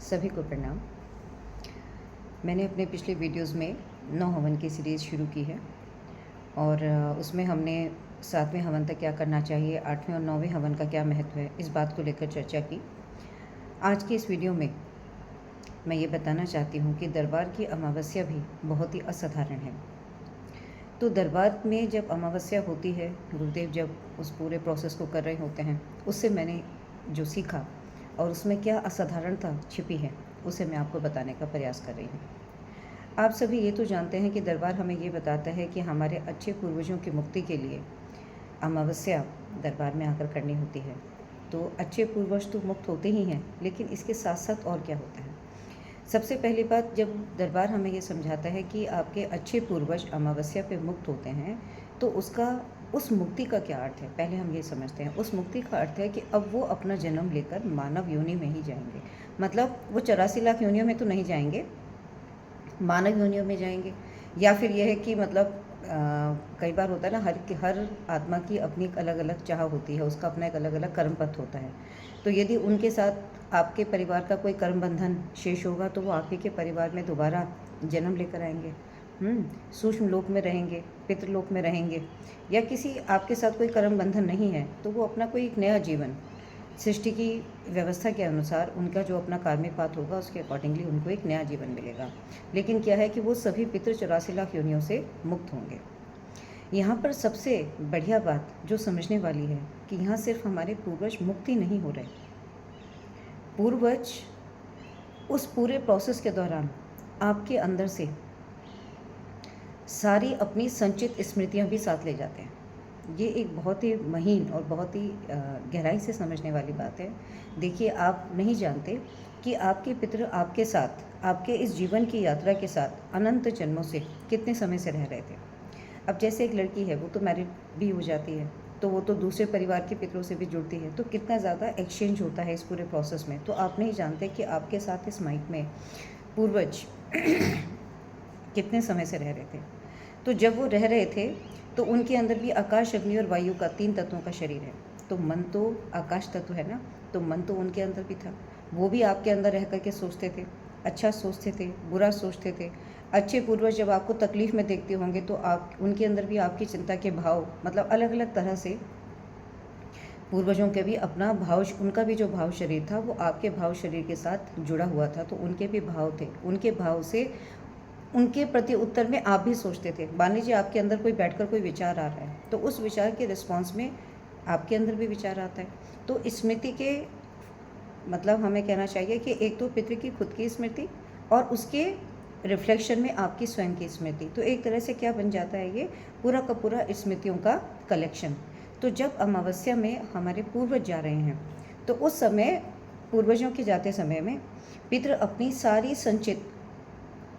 सभी को प्रणाम। मैंने अपने पिछले वीडियोस में 9 हवन की सीरीज़ शुरू की है और उसमें हमने 7वें हवन तक क्या करना चाहिए, 8वें और 9वें हवन का क्या महत्व है, इस बात को लेकर चर्चा की। आज की इस वीडियो में मैं ये बताना चाहती हूँ कि दरबार की अमावस्या भी बहुत ही असाधारण है। तो दरबार में जब अमावस्या होती है, गुरुदेव जब उस पूरे प्रोसेस को कर रहे होते हैं, उससे मैंने जो सीखा और उसमें क्या असाधारणता छिपी है, उसे मैं आपको बताने का प्रयास कर रही हूँ। आप सभी ये तो जानते हैं कि दरबार हमें ये बताता है कि हमारे अच्छे पूर्वजों की मुक्ति के लिए अमावस्या दरबार में आकर करनी होती है। तो अच्छे पूर्वज तो मुक्त होते ही हैं, लेकिन इसके साथ साथ और क्या होता है। सबसे पहली बात, जब दरबार हमें ये समझाता है कि आपके अच्छे पूर्वज अमावस्या पे मुक्त होते हैं, तो उस मुक्ति का क्या अर्थ है, पहले हम ये समझते हैं। उस मुक्ति का अर्थ है कि अब वो अपना जन्म लेकर मानव योनि में ही जाएंगे। मतलब वो 84 लाख योनियों में तो नहीं जाएंगे, मानव योनियों में जाएंगे। या फिर यह है कि मतलब कई बार होता है ना, हर आत्मा की अपनी एक अलग अलग चाह होती है, उसका अपना एक अलग अलग कर्म पथ होता है। तो यदि उनके साथ आपके परिवार का कोई कर्म बंधन शेष होगा, तो वो आप ही के परिवार में दोबारा जन्म लेकर आएंगे, सूक्ष्म लोक में रहेंगे, पितृलोक में रहेंगे। या किसी आपके साथ कोई कर्म बंधन नहीं है, तो वो अपना कोई एक नया जीवन सृष्टि की व्यवस्था के अनुसार, उनका जो अपना कार्मिक पाथ होगा उसके अकॉर्डिंगली उनको एक नया जीवन मिलेगा। लेकिन क्या है कि वो सभी पितृ 84 लाख योनियों से मुक्त होंगे। यहाँ पर सबसे बढ़िया बात जो समझने वाली है कि यहाँ सिर्फ हमारे पूर्वज मुक्त ही नहीं हो रहे, पूर्वज उस पूरे प्रोसेस के दौरान आपके अंदर से सारी अपनी संचित स्मृतियाँ भी साथ ले जाते हैं। ये एक बहुत ही महीन और बहुत ही गहराई से समझने वाली बात है। देखिए, आप नहीं जानते कि आपके पितृ आपके साथ, आपके इस जीवन की यात्रा के साथ अनंत जन्मों से कितने समय से रह रहे थे। अब जैसे एक लड़की है, वो तो मैरिड भी हो जाती है, तो वो तो दूसरे परिवार के पितरों से भी जुड़ती है, तो कितना ज़्यादा एक्सचेंज होता है इस पूरे प्रोसेस में। तो आप नहीं जानते कि आपके साथ इस माइट में पूर्वज कितने समय से रह रहे थे। तो जब वो रह रहे थे, तो उनके अंदर भी आकाश, अग्नि और वायु का 3 तत्वों का शरीर है। तो मन तो आकाश तत्व है ना, तो मन तो उनके अंदर भी था। वो भी आपके अंदर रह करके सोचते थे, अच्छा सोचते थे, बुरा सोचते थे। अच्छे पूर्वज जब आपको तकलीफ़ में देखते होंगे, तो आप उनके अंदर भी आपकी चिंता के भाव, मतलब अलग अलग तरह से पूर्वजों के भी अपना भाव, उनका भी जो भाव शरीर था वो आपके भाव शरीर के साथ जुड़ा हुआ था। तो उनके भी भाव थे, उनके भाव से उनके प्रति उत्तर में आप भी सोचते थे। मान लीजिए आपके अंदर कोई बैठकर कोई विचार आ रहा है, तो उस विचार के रिस्पॉन्स में आपके अंदर भी विचार आता है। तो स्मृति के मतलब हमें कहना चाहिए कि एक तो पितृ की खुद की स्मृति और उसके रिफ्लेक्शन में आपकी स्वयं की स्मृति। तो एक तरह से क्या बन जाता है, ये पूरा का पूरा स्मृतियों का कलेक्शन। तो जब अमावस्या में हमारे पूर्वज जा रहे हैं, तो उस समय पूर्वजों के जाते समय में पितृ अपनी सारी संचित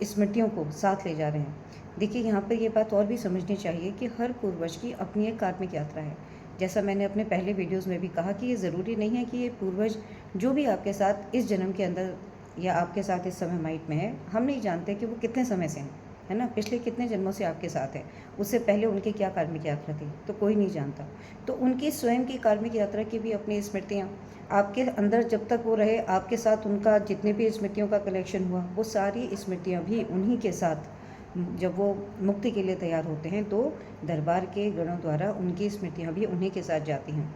स्मृतियों को साथ ले जा रहे हैं। देखिए, यहाँ पर ये बात और भी समझनी चाहिए कि हर पूर्वज की अपनी एक कार्मिक यात्रा है। जैसा मैंने अपने पहले वीडियोस में भी कहा कि ये ज़रूरी नहीं है कि ये पूर्वज जो भी आपके साथ इस जन्म के अंदर या आपके साथ इस समय माइट में है, हम नहीं जानते कि वो कितने समय से हैं, है ना, पिछले कितने जन्मों से आपके साथ है, उससे पहले उनकी क्या कार्मिक यात्रा थी, तो कोई नहीं जानता। तो उनकी स्वयं की कार्मिक यात्रा की भी अपनी स्मृतियाँ आपके अंदर जब तक वो रहे, आपके साथ उनका जितने भी स्मृतियों का कलेक्शन हुआ, वो सारी स्मृतियाँ भी उन्हीं के साथ जब वो मुक्ति के लिए तैयार होते हैं, तो दरबार के गणों द्वारा उनकी स्मृतियाँ भी उन्हीं के साथ जाती हैं।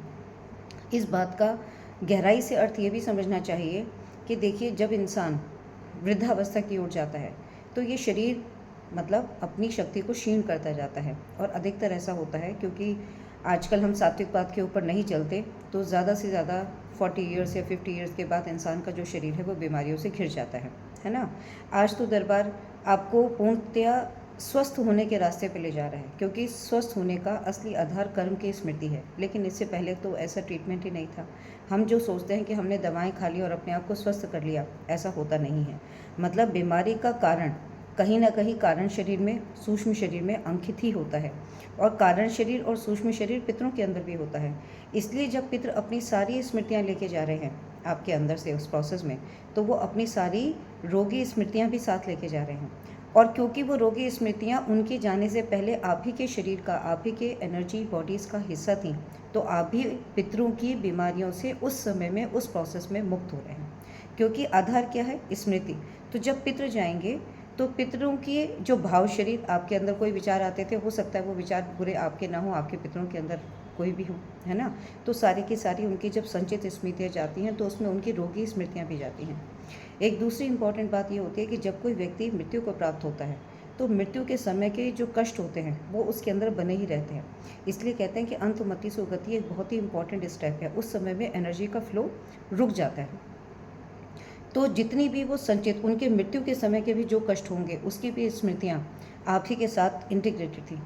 इस बात का गहराई से अर्थ ये भी समझना चाहिए कि देखिए, जब इंसान वृद्धावस्था की ओर जाता है, तो ये शरीर मतलब अपनी शक्ति को क्षीण करता जाता है। और अधिकतर ऐसा होता है क्योंकि आजकल हम सात्विक बात के ऊपर नहीं चलते, तो ज़्यादा से ज़्यादा 40 ईयर्स या 50 ईयर्स के बाद इंसान का जो शरीर है वो बीमारियों से घिर जाता है ना। आज तो दरबार आपको पूर्णतया स्वस्थ होने के रास्ते पे ले जा रहा है, क्योंकि स्वस्थ होने का असली आधार कर्म की स्मृति है। लेकिन इससे पहले तो ऐसा ट्रीटमेंट ही नहीं था। हम जो सोचते हैं कि हमने दवाएं खा ली और अपने आप को स्वस्थ कर लिया, ऐसा होता नहीं है। मतलब बीमारी का कारण कहीं ना कहीं कारण शरीर में, सूक्ष्म शरीर में अंकित ही होता है। और कारण शरीर और सूक्ष्म शरीर पितरों के अंदर भी होता है। इसलिए जब पितर अपनी सारी स्मृतियाँ लेके जा रहे हैं आपके अंदर से उस प्रोसेस में, तो वो अपनी सारी रोगी स्मृतियाँ भी साथ लेके जा रहे हैं। और क्योंकि वो रोगी स्मृतियाँ उनके जाने से पहले आप ही के शरीर का, आप ही के एनर्जी बॉडीज़ का हिस्सा थी, तो आप भी पितरों की बीमारियों से उस समय में, उस प्रोसेस में मुक्त हो रहे हैं। क्योंकि आधार क्या है? स्मृति। तो जब पितृ जाएंगे तो पितरों के जो भाव शरीर, आपके अंदर कोई विचार आते थे, हो सकता है वो विचार बुरे आपके ना हो, आपके पितरों के अंदर कोई भी हो, है ना, तो सारी की सारी उनकी जब संचित स्मृतियाँ जाती हैं तो उसमें उनकी रोगी स्मृतियाँ भी जाती हैं। एक दूसरी इंपॉर्टेंट बात ये होती है कि जब कोई व्यक्ति मृत्यु को प्राप्त होता है तो मृत्यु के समय के जो कष्ट होते हैं वो उसके अंदर बने ही रहते हैं। इसलिए कहते हैं कि अंतमति सुगति एक बहुत ही इंपॉर्टेंट स्टेप है। उस समय में एनर्जी का फ्लो रुक जाता है। तो जितनी भी वो संचित उनके मृत्यु के समय के भी जो कष्ट होंगे उसकी भी स्मृतियाँ आप ही के साथ इंटीग्रेटेड थी।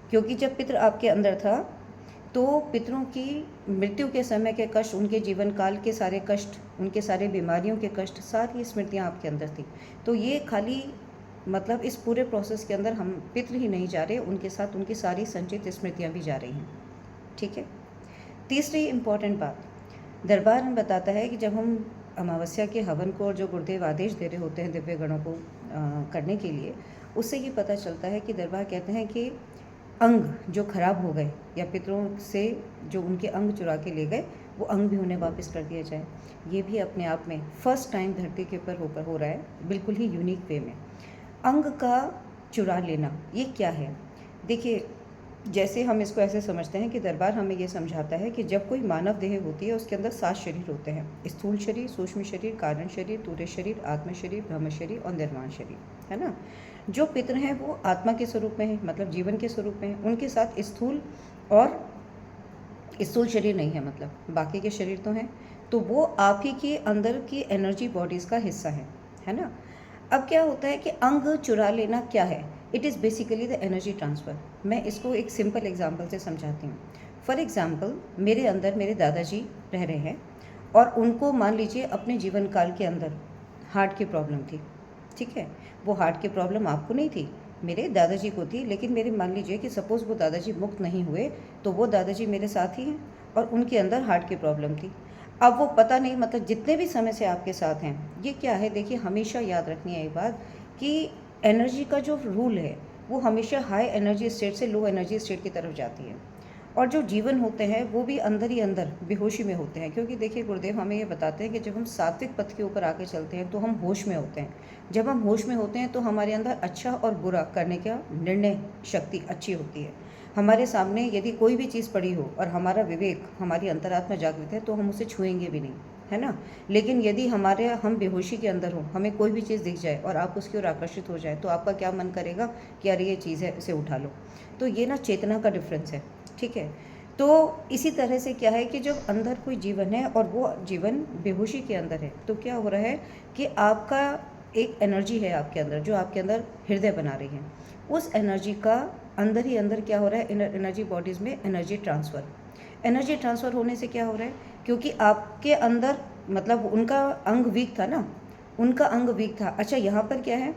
क्योंकि जब पितृ आपके अंदर था तो पितरों की मृत्यु के समय के कष्ट, उनके जीवन काल के सारे कष्ट, उनके सारे बीमारियों के कष्ट, सारी स्मृतियाँ आपके अंदर थी। तो ये खाली मतलब इस पूरे प्रोसेस के अंदर हम पितृ ही नहीं जा रहे, उनके साथ उनकी सारी संचित स्मृतियाँ भी जा रही हैं। ठीक है। तीसरी इम्पॉर्टेंट बात, दरबार में बताता है कि जब हम अमावस्या के हवन को और जो गुरुदेव आदेश दे रहे होते हैं दिव्य गणों को करने के लिए, उससे ये पता चलता है कि दरबार कहते हैं कि अंग जो खराब हो गए या पितरों से जो उनके अंग चुरा के ले गए वो अंग भी उन्हें वापस कर दिया जाए। ये भी अपने आप में फर्स्ट टाइम धरती के ऊपर होकर हो रहा है, बिल्कुल ही यूनिक वे में। अंग का चुरा लेना ये क्या है? देखिए, जैसे हम इसको ऐसे समझते हैं कि दरबार हमें ये समझाता है कि जब कोई मानव देह होती है उसके अंदर 7 शरीर होते हैं, स्थूल शरीर, सूक्ष्म शरीर, कारण शरीर, तूर्य शरीर, आत्म शरीर, ब्रह्म शरीर और निर्वाण शरीर, है ना। जो पितृ हैं वो आत्मा के स्वरूप में है, मतलब जीवन के स्वरूप में है। उनके साथ स्थूल शरीर नहीं है, मतलब बाकी के शरीर तो हैं। तो वो आप ही के अंदर की एनर्जी बॉडीज़ का हिस्सा है ना। अब क्या होता है कि अंग चुरा लेना क्या है? It is basically the energy transfer. मैं इसको एक सिंपल एग्जांपल से समझाती हूँ। फॉर एग्जांपल, मेरे अंदर मेरे दादाजी रह रहे हैं और उनको मान लीजिए अपने जीवन काल के अंदर हार्ट की प्रॉब्लम थी। ठीक है, वो हार्ट की प्रॉब्लम आपको नहीं थी, मेरे दादाजी को थी। लेकिन मेरे मान लीजिए कि सपोज़ वो दादाजी मुक्त नहीं हुए तो वो दादाजी मेरे साथ ही हैं और उनके अंदर हार्ट की प्रॉब्लम थी। अब वो पता नहीं, मतलब जितने भी समय से आपके साथ हैं, ये क्या है, देखिए हमेशा याद रखनी है एक बात कि एनर्जी का जो रूल है वो हमेशा हाई एनर्जी स्टेट से लो एनर्जी स्टेट की तरफ जाती है। और जो जीवन होते हैं वो भी अंदर ही अंदर बेहोशी में होते हैं। क्योंकि देखिए गुरुदेव हमें ये बताते हैं कि जब हम सात्विक पथ के ऊपर आके चलते हैं तो हम होश में होते हैं। जब हम होश में होते हैं तो हमारे अंदर अच्छा और बुरा करने का निर्णय शक्ति अच्छी होती है। हमारे सामने यदि कोई भी चीज़ पड़ी हो और हमारा विवेक, हमारी अंतरात्मा जागृत है तो हम उसे छुएंगे भी नहीं, है ना। लेकिन यदि हम बेहोशी के अंदर हो, हमें कोई भी चीज़ दिख जाए और आप उसकी ओर आकर्षित हो जाए तो आपका क्या मन करेगा कि अरे ये चीज़ है, इसे उठा लो। तो ये ना चेतना का डिफरेंस है। ठीक है। तो इसी तरह से क्या है कि जब अंदर कोई जीवन है और वो जीवन बेहोशी के अंदर है तो क्या हो रहा है कि आपका एक एनर्जी है आपके अंदर जो आपके अंदर हृदय बना रही है। उस एनर्जी का अंदर ही अंदर क्या हो रहा है, एनर्जी बॉडीज़ में एनर्जी ट्रांसफ़र होने से क्या हो रहा है, क्योंकि आपके अंदर मतलब उनका अंग वीक था ना, उनका अंग वीक था। अच्छा, यहाँ पर क्या है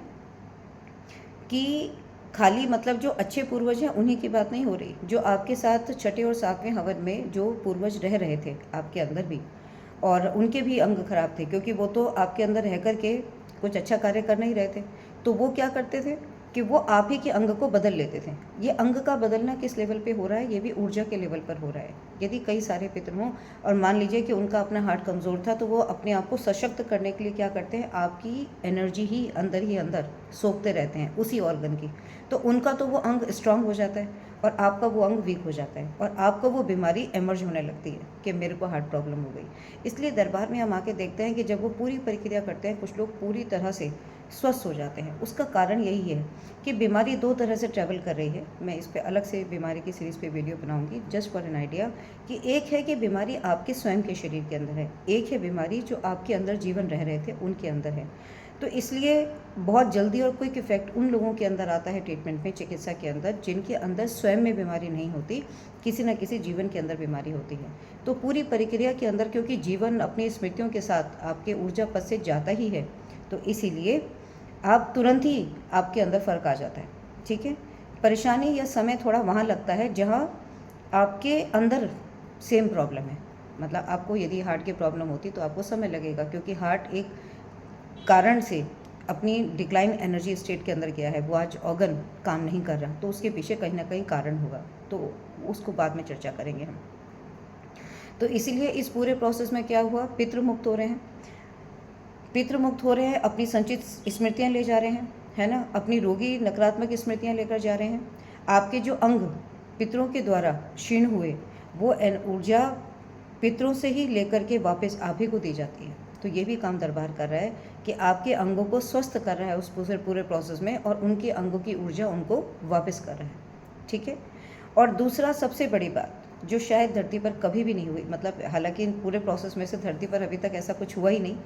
कि खाली मतलब जो अच्छे पूर्वज हैं उन्हीं की बात नहीं हो रही, जो आपके साथ छठे और सातवें हवन में जो पूर्वज रह रहे थे आपके अंदर भी, और उनके भी अंग खराब थे, क्योंकि वो तो आपके अंदर रह कर के कुछ अच्छा कार्य कर नहीं रहे थे। तो वो क्या करते थे कि वो आप ही के अंग को बदल लेते थे। ये अंग का बदलना किस लेवल पे हो रहा है, ये भी ऊर्जा के लेवल पर हो रहा है। यदि कई सारे पितृ हों और मान लीजिए कि उनका अपना हार्ट कमज़ोर था तो वो अपने आप को सशक्त करने के लिए क्या करते हैं, आपकी एनर्जी ही अंदर सोखते रहते हैं उसी ऑर्गन की। तो उनका तो वो अंग स्ट्रांग हो जाता है और आपका वो अंग वीक हो जाता है और आपको वो बीमारी एमर्ज होने लगती है कि मेरे को हार्ट प्रॉब्लम हो गई। इसलिए दरबार में हम आके देखते हैं कि जब वो पूरी प्रक्रिया करते हैं कुछ लोग पूरी तरह से स्वस्थ हो जाते हैं। उसका कारण यही है कि बीमारी 2 तरह से ट्रैवल कर रही है। मैं इस पे अलग से बीमारी की सीरीज़ पे वीडियो बनाऊंगी, जस्ट फॉर एन आइडिया, कि एक है कि बीमारी आपके स्वयं के शरीर के अंदर है, एक है बीमारी जो आपके अंदर जीवन रह रहे थे उनके अंदर है। तो इसलिए बहुत जल्दी और क्विक इफेक्ट उन लोगों के अंदर आता है ट्रीटमेंट में, चिकित्सा के अंदर, जिनके अंदर स्वयं में बीमारी नहीं होती, किसी न किसी जीवन के अंदर बीमारी होती है। तो पूरी प्रक्रिया के अंदर क्योंकि जीवन अपनी स्मृतियों के साथ आपके ऊर्जा पथ से जाता ही है, तो इसीलिए आप तुरंत ही आपके अंदर फ़र्क आ जाता है। ठीक है। परेशानी या समय थोड़ा वहाँ लगता है जहाँ आपके अंदर सेम प्रॉब्लम है। मतलब आपको यदि हार्ट की प्रॉब्लम होती तो आपको समय लगेगा, क्योंकि हार्ट एक कारण से अपनी डिक्लाइन एनर्जी स्टेट के अंदर गया है, वो आज ऑर्गन काम नहीं कर रहा, तो उसके पीछे कहीं ना कहीं कारण होगा, तो उसको बाद में चर्चा करेंगे हम। तो इसीलिए इस पूरे प्रोसेस में क्या हुआ, पितृ मुक्त हो रहे हैं। पितृ मुक्त हो रहे हैं, अपनी संचित स्मृतियाँ ले जा रहे हैं, है ना, अपनी रोगी नकारात्मक स्मृतियाँ लेकर जा रहे हैं। आपके जो अंग पितरों के द्वारा क्षीण हुए वो ऊर्जा पितरों से ही लेकर के वापस आप ही को दी जाती है। तो ये भी काम दरबार कर रहा है कि आपके अंगों को स्वस्थ कर रहा है उस पूरे प्रोसेस में, और उनके अंगों की ऊर्जा उनको वापस कर रहा है। ठीक है। और दूसरा सबसे बड़ी बात जो शायद धरती पर कभी भी नहीं हुई, मतलब हालांकि इन पूरे प्रोसेस में से धरती पर अभी तक ऐसा कुछ हुआ ही नहीं,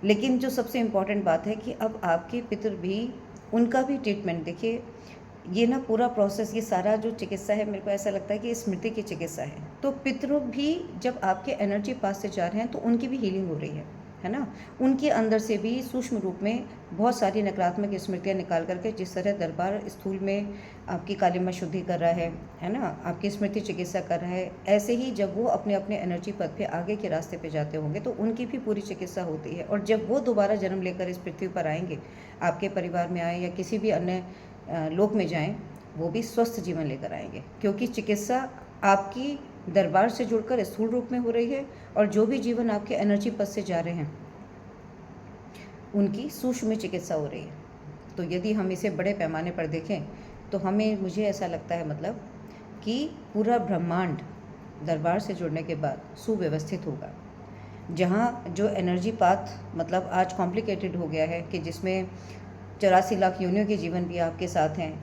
लेकिन जो सबसे इम्पॉर्टेंट बात है कि अब आपके पितर भी, उनका भी ट्रीटमेंट देखिए, ये ना पूरा प्रोसेस, ये सारा जो चिकित्सा है, मेरे को ऐसा लगता है कि स्मृति की चिकित्सा है। तो पितरों भी जब आपके एनर्जी पास से जा रहे हैं तो उनकी भी हीलिंग हो रही है ना। उनके अंदर से भी सूक्ष्म रूप में बहुत सारी नकारात्मक स्मृतियाँ निकाल करके, जिस तरह दरबार स्थूल में आपकी कालिमा शुद्धि कर रहा है ना, आपकी स्मृति चिकित्सा कर रहा है, ऐसे ही जब वो अपने अपने एनर्जी पथ पे आगे के रास्ते पे जाते होंगे तो उनकी भी पूरी चिकित्सा होती है। और जब वो दोबारा जन्म लेकर इस पृथ्वी पर आएंगे, आपके परिवार में आए या किसी भी अन्य लोक में जाएं, वो भी स्वस्थ जीवन लेकर आएंगे, क्योंकि चिकित्सा आपकी दरबार से जुड़कर स्थूल रूप में हो रही है, और जो भी जीवन आपके एनर्जी पथ से जा रहे हैं उनकी सूक्ष्म में चिकित्सा हो रही है। तो यदि हम इसे बड़े पैमाने पर देखें तो मुझे ऐसा लगता है मतलब कि पूरा ब्रह्मांड दरबार से जुड़ने के बाद सुव्यवस्थित होगा। जहाँ जो एनर्जी पाथ मतलब आज कॉम्प्लिकेटेड हो गया है कि जिसमें 84 लाख योनियों के जीवन भी आपके साथ हैं,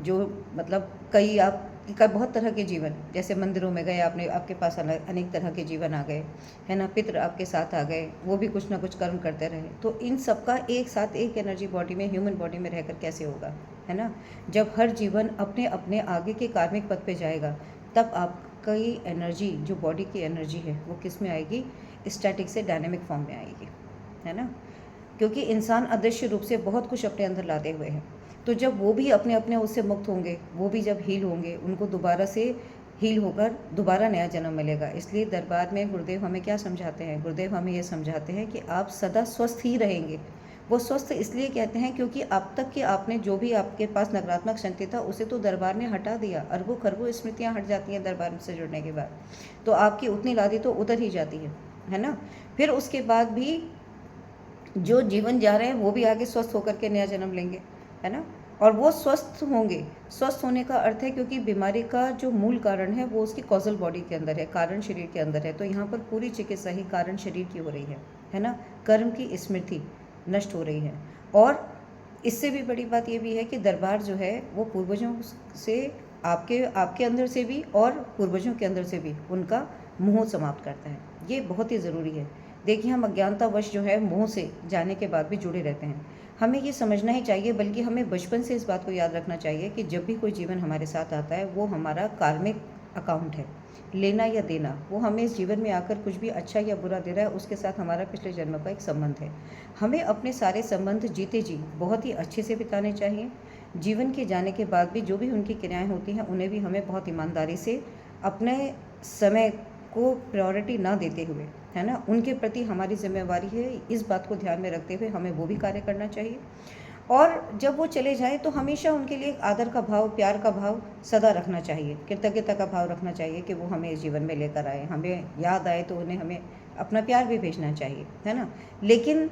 जो मतलब कई आपका बहुत तरह के जीवन, जैसे मंदिरों में गए आपने, आपके पास अनेक तरह के जीवन आ गए, है ना, पितृ आपके साथ आ गए, वो भी कुछ ना कुछ कर्म करते रहे। तो इन सब का एक साथ एक एनर्जी बॉडी में, ह्यूमन बॉडी में रहकर कैसे होगा, है ना। जब हर जीवन अपने अपने आगे के कार्मिक पथ पे जाएगा, तब आपकी एनर्जी, जो बॉडी की एनर्जी है, वो किस में आएगी, स्टैटिक से डायनेमिक फॉर्म में आएगी, है ना। क्योंकि इंसान अदृश्य रूप से बहुत कुछ अपने अंदर लाते हुए हैं। तो जब वो भी अपने अपने उससे मुक्त होंगे, वो भी जब हील होंगे, उनको दोबारा से हील होकर दोबारा नया जन्म मिलेगा। इसलिए दरबार में गुरुदेव हमें क्या समझाते हैं, गुरुदेव हमें ये समझाते हैं कि आप सदा स्वस्थ ही रहेंगे। वो स्वस्थ इसलिए कहते हैं क्योंकि अब तक कि आपने जो भी आपके पास नकारात्मक शक्ति था उसे तो दरबार ने हटा दिया। अरबों खरबों स्मृतियाँ हट जाती हैं दरबार से जुड़ने के बाद, तो आपकी उतनी लादी तो उतर ही जाती है ना। फिर उसके बाद भी जो जीवन जा रहे हैं वो भी आगे स्वस्थ होकर के नया जन्म लेंगे, है ना। और वो स्वस्थ होंगे। स्वस्थ होने का अर्थ है क्योंकि बीमारी का जो मूल कारण है वो उसकी कॉजल बॉडी के अंदर है, कारण शरीर के अंदर है। तो यहाँ पर पूरी चिकित्सा ही कारण शरीर की हो रही है ना। कर्म की स्मृति नष्ट हो रही है। और इससे भी बड़ी बात ये भी है कि दरबार जो है वो पूर्वजों से, आपके अंदर से भी और पूर्वजों के अंदर से भी उनका मोह समाप्त करता है। ये बहुत ही ज़रूरी है। देखिए, हम अज्ञानतावश जो है मोह से जाने के बाद भी जुड़े रहते हैं। हमें ये समझना ही चाहिए, बल्कि हमें बचपन से इस बात को याद रखना चाहिए कि जब भी कोई जीवन हमारे साथ आता है वो हमारा कार्मिक अकाउंट है, लेना या देना। वो हमें इस जीवन में आकर कुछ भी अच्छा या बुरा दे रहा है, उसके साथ हमारा पिछले जन्म का एक संबंध है। हमें अपने सारे संबंध जीते जी बहुत ही अच्छे से बिताने चाहिए। जीवन के जाने के बाद भी जो भी उनकी क्रियाएँ होती हैं उन्हें भी हमें बहुत ईमानदारी से, अपने समय को प्रायोरिटी ना देते हुए, है ना, उनके प्रति हमारी जिम्मेवारी है, इस बात को ध्यान में रखते हुए हमें वो भी कार्य करना चाहिए। और जब वो चले जाएं तो हमेशा उनके लिए एक आदर का भाव, प्यार का भाव सदा रखना चाहिए, कृतज्ञता का भाव रखना चाहिए कि वो हमें इस जीवन में लेकर आए। हमें याद आए तो उन्हें हमें अपना प्यार भी भेजना चाहिए, है ना। लेकिन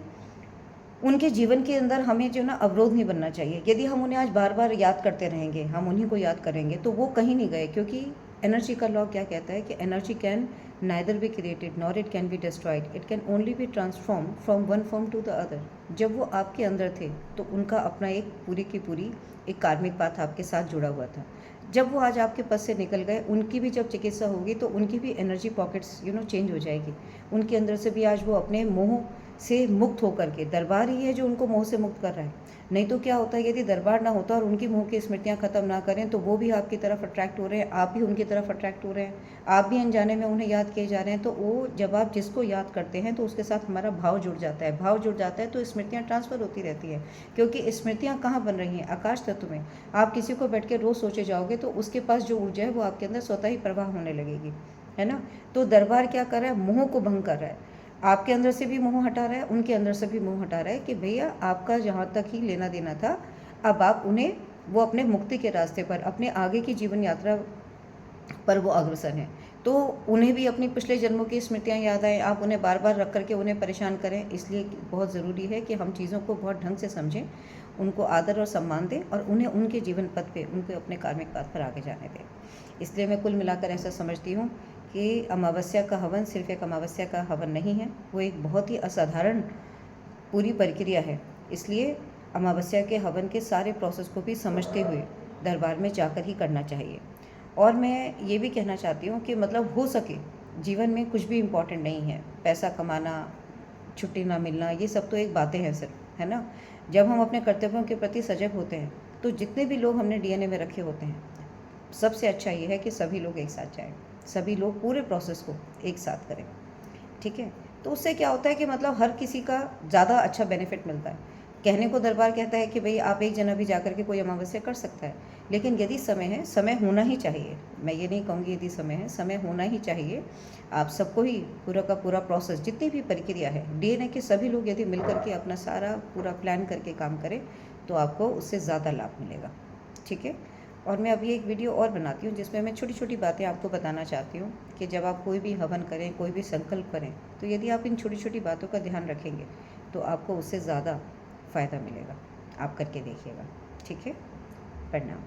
उनके जीवन के अंदर हमें जो ना अवरोध नहीं बनना चाहिए। यदि हम उन्हें आज बार बार याद करते रहेंगे, हम उन्हीं को याद करेंगे, तो वो कहीं नहीं गए। क्योंकि एनर्जी का लॉ क्या कहता है कि energy can neither be created nor it can be destroyed, it can only be transform from one form to the other. जब वो आपके अंदर थे तो उनका अपना एक पूरी की पूरी एक कार्मिक पाथ आपके साथ जुड़ा हुआ था। जब वो आज आपके पास से निकल गए, उनकी भी जब चिकित्सा होगी तो उनकी भी एनर्जी पॉकेट्स चेंज हो जाएगी। उनके अंदर से भी आज वो अपने मोह से मुक्त होकर के, दरबार ही है जो उनको मोह से मुक्त कर रहा है। नहीं तो क्या होता है, यदि दरबार ना होता और उनकी मोह की स्मृतियाँ ख़त्म ना करें तो वो भी आपकी तरफ अट्रैक्ट हो रहे हैं, आप भी उनकी तरफ अट्रैक्ट हो रहे हैं, आप भी अनजाने में उन्हें याद किए जा रहे हैं। तो वो जब आप जिसको याद करते हैं तो उसके साथ हमारा भाव जुड़ जाता है, भाव जुड़ जाता है तो स्मृतियाँ ट्रांसफ़र होती रहती हैं। क्योंकि स्मृतियाँ कहाँ बन रही हैं, आकाश तत्व में। आप किसी को बैठ के रोज़ सोचे जाओगे तो उसके पास जो ऊर्जा है वो आपके अंदर स्वतः ही प्रवाह होने लगेगी, है ना। तो दरबार क्या कर रहा है, मोह को भंग कर रहा है। आपके अंदर से भी मोह हटा रहा है, उनके अंदर से भी मोह हटा रहा है कि भैया आपका जहाँ तक ही लेना देना था, अब आप उन्हें, वो अपने मुक्ति के रास्ते पर, अपने आगे की जीवन यात्रा पर वो अग्रसर हैं। तो उन्हें भी अपनी पिछले जन्मों की स्मृतियाँ याद आएँ, आप उन्हें बार बार रख करके उन्हें परेशान करें। इसलिए बहुत ज़रूरी है कि हम चीज़ों को बहुत ढंग से समझें, उनको आदर और सम्मान दें और उन्हें उनके जीवन पथ पे, उनको अपने कार्मिक पथ पर आगे जाने दें। इसलिए मैं कुल मिलाकर ऐसा समझती हूँ कि अमावस्या का हवन सिर्फ एक अमावस्या का हवन नहीं है, वो एक बहुत ही असाधारण पूरी प्रक्रिया है। इसलिए अमावस्या के हवन के सारे प्रोसेस को भी समझते हुए दरबार में जाकर ही करना चाहिए। और मैं ये भी कहना चाहती हूँ कि मतलब हो सके जीवन में कुछ भी इम्पोर्टेंट नहीं है, पैसा कमाना, छुट्टी ना मिलना, ये सब तो एक बातें हैं सिर्फ, है ना। जब हम अपने कर्तव्यों के प्रति सजग होते हैं तो जितने भी लोग हमने डीएनए में रखे होते हैं, सबसे अच्छा ये है कि सभी लोग एक साथ जाएं, सभी लोग पूरे प्रोसेस को एक साथ करें, ठीक है। तो उससे क्या होता है कि मतलब हर किसी का ज़्यादा अच्छा बेनिफिट मिलता है। कहने को दरबार कहता है कि भाई आप एक जना भी जाकर के कोई अमावस्या कर सकता है, लेकिन यदि समय है, समय होना ही चाहिए। मैं ये नहीं कहूँगी यदि समय है, समय होना ही चाहिए। आप सबको ही पूरा का पूरा प्रोसेस, जितनी भी प्रक्रिया है, डीएनए के सभी लोग यदि मिल करके अपना सारा पूरा प्लान करके काम करें तो आपको उससे ज़्यादा लाभ मिलेगा, ठीक है। और मैं अभी एक वीडियो और बनाती हूँ जिसमें मैं छोटी छोटी बातें आपको बताना चाहती हूँ कि जब आप कोई भी हवन करें, कोई भी संकल्प करें, तो यदि आप इन छोटी छोटी बातों का ध्यान रखेंगे तो आपको उससे ज़्यादा फ़ायदा मिलेगा। आप करके देखिएगा, ठीक है। प्रणाम।